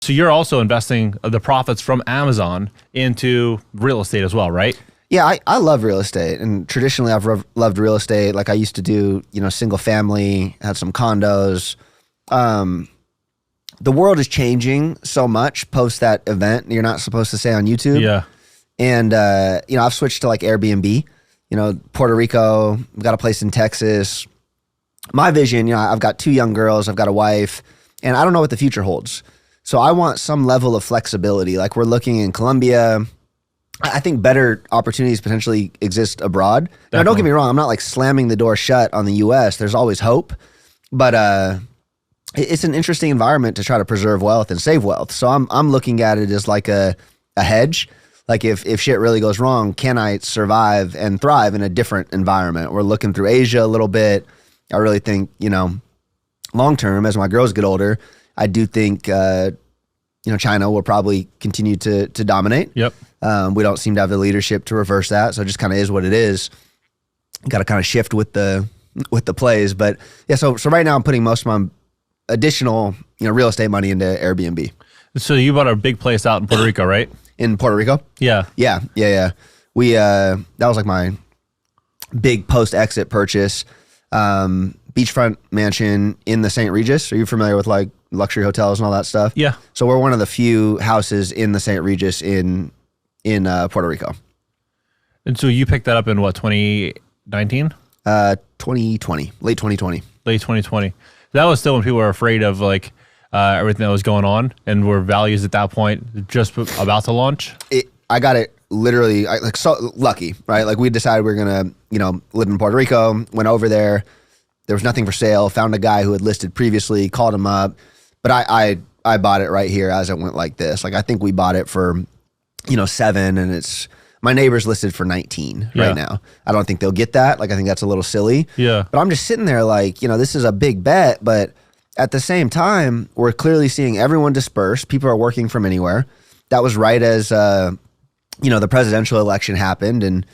So you're also investing the profits from Amazon into real estate as well, right? Yeah, I love real estate, and traditionally I've loved real estate. Like I used to do, single family, had some condos. The world is changing so much post that event you're not supposed to say on YouTube. Yeah. And, I've switched to like Airbnb, Puerto Rico, I've got a place in Texas. My vision, I've got 2 young girls, I've got a wife, and I don't know what the future holds. So I want some level of flexibility. Like we're looking in Colombia. I think better opportunities potentially exist abroad. Now, don't get me wrong. I'm not like slamming the door shut on the U.S. There's always hope, but it's an interesting environment to try to preserve wealth and save wealth. So I'm looking at it as like a hedge. Like if shit really goes wrong, can I survive and thrive in a different environment? We're looking through Asia a little bit. I really think, long term, as my girls get older, I do think, China will probably continue to dominate. Yep. We don't seem to have the leadership to reverse that. So it just kind of is what it is. Got to kind of shift with the plays. But yeah, so right now I'm putting most of my additional, real estate money into Airbnb. So you bought a big place out in Puerto Rico, right? In Puerto Rico? Yeah. Yeah. We, that was like my big post-exit purchase. Beachfront mansion in the St. Regis. Are you familiar with like luxury hotels and all that stuff? Yeah. So we're one of the few houses in the St. Regis in Puerto Rico. And so you picked that up in what, 2019? 2020, late 2020. Late 2020. That was still when people were afraid of like everything that was going on, and were values at that point just about to launch. I got it literally so lucky, right? Like we decided we were gonna, live in Puerto Rico. Went over there. There was nothing for sale. Found a guy who had listed previously. Called him up, but I bought it right here as it went like this. Like I think we bought it for, $7, and it's my neighbor's listed for 19 right now. I don't think they'll get that. Like I think that's a little silly. Yeah. But I'm just sitting there like, this is a big bet, but at the same time, we're clearly seeing everyone disperse. People are working from anywhere. That was right as the presidential election happened, and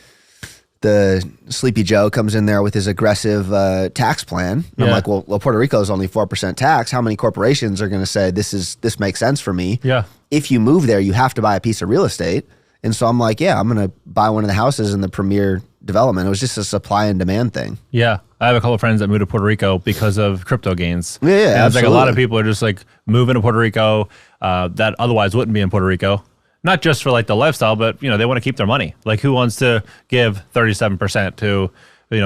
the Sleepy Joe comes in there with his aggressive tax plan. And I'm like, well, Puerto Rico is only 4% tax. How many corporations are going to say this makes sense for me? Yeah. If you move there, you have to buy a piece of real estate. And so I'm like, yeah, I'm going to buy one of the houses in the premier development. It was just a supply and demand thing. Yeah. I have a couple of friends that moved to Puerto Rico because of crypto gains. Yeah, and it's like a lot of people are just like moving to Puerto Rico that otherwise wouldn't be in Puerto Rico. Not just for like the lifestyle, but they want to keep their money. Like who wants to give 37% to,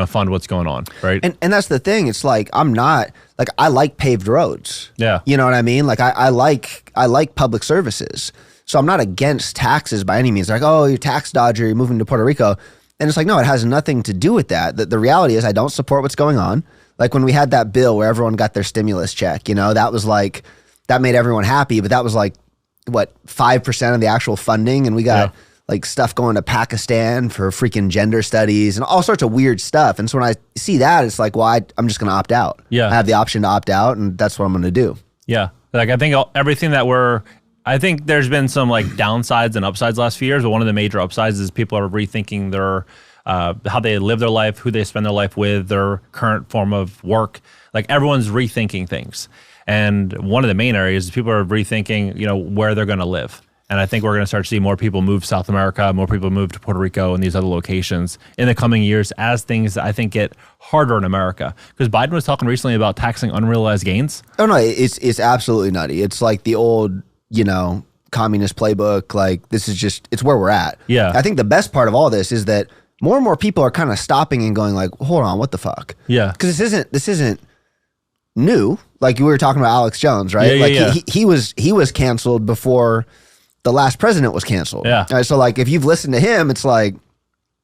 fund what's going on, right? And that's the thing. It's like I'm not like I like paved roads. Yeah. You know what I mean? Like I like public services. So I'm not against taxes by any means. They're like, oh, you're tax dodger, you're moving to Puerto Rico. And it's like, no, it has nothing to do with that. The reality is I don't support what's going on. Like when we had that bill where everyone got their stimulus check, that was like, that made everyone happy, but that was like, what, 5% of the actual funding? And we got like stuff going to Pakistan for freaking gender studies and all sorts of weird stuff. And so when I see that, it's like, well, I'm just going to opt out. Yeah. I have the option to opt out, and that's what I'm going to do. Yeah. Like I think everything that I think there's been some like downsides and upsides last few years, but one of the major upsides is people are rethinking their how they live their life, who they spend their life with, their current form of work. Like everyone's rethinking things. And one of the main areas is people are rethinking, where they're going to live. And I think we're going to start to see more people move to South America, more people move to Puerto Rico and these other locations in the coming years as things, I think, get harder in America. Because Biden was talking recently about taxing unrealized gains. Oh, no, it's absolutely nutty. It's like the old, communist playbook. Like this is just, it's where we're at. Yeah. I think the best part of all this is that more and more people are kind of stopping and going like, hold on, what the fuck? Yeah. Because this isn't new. Like we were talking about Alex Jones, right? He was canceled before the last president was canceled. Yeah. Right? So like if you've listened to him, it's like,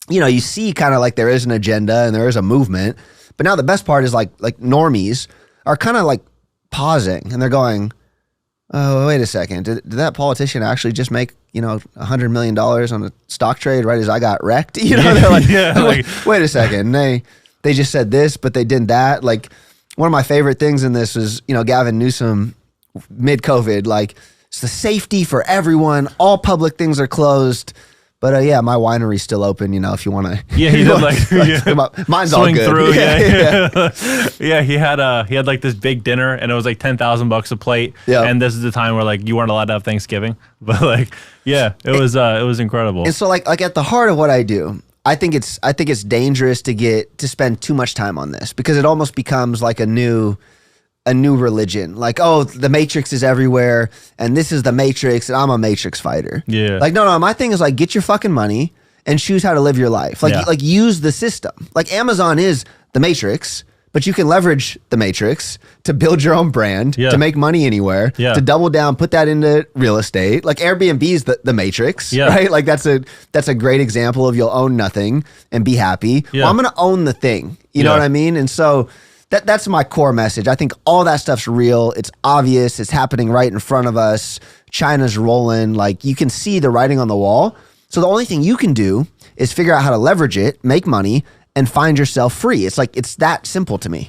you see kind of like there is an agenda and there is a movement. But now the best part is like normies are kind of like pausing and they're going, oh, wait a second. Did that politician actually just make, $100 million on a stock trade right as I got wrecked? They're like, wait a second. They just said this, but they did that. Like one of my favorite things in this was, Gavin Newsom mid-COVID, like it's the safety for everyone. All public things are closed. But yeah, my winery's still open, you know, if you want to. Yeah, he did like mine's swing all good. through. Yeah. He had like this big dinner, and it was like $10,000 a plate. Yeah. And this is the time where like you weren't allowed to have Thanksgiving, but like it was incredible. And so like at the heart of what I do, I think it's dangerous to spend too much time on this, because it almost becomes like a new religion. Like, oh, the Matrix is everywhere, and this is the Matrix, and I'm a Matrix fighter. Yeah. Like, no, my thing is like, get your fucking money and choose how to live your life. Like use the system. Like Amazon is the Matrix, but you can leverage the Matrix to build your own brand, to make money anywhere, to double down, put that into real estate. Like Airbnb is the Matrix, right? Like that's a great example of you'll own nothing and be happy. Yeah. Well, I'm going to own the thing. You know what I mean? And so that's my core message. I think all that stuff's real. It's obvious. It's happening right in front of us. China's rolling. Like you can see the writing on the wall. So the only thing you can do is figure out how to leverage it, make money, and find yourself free. It's that simple to me.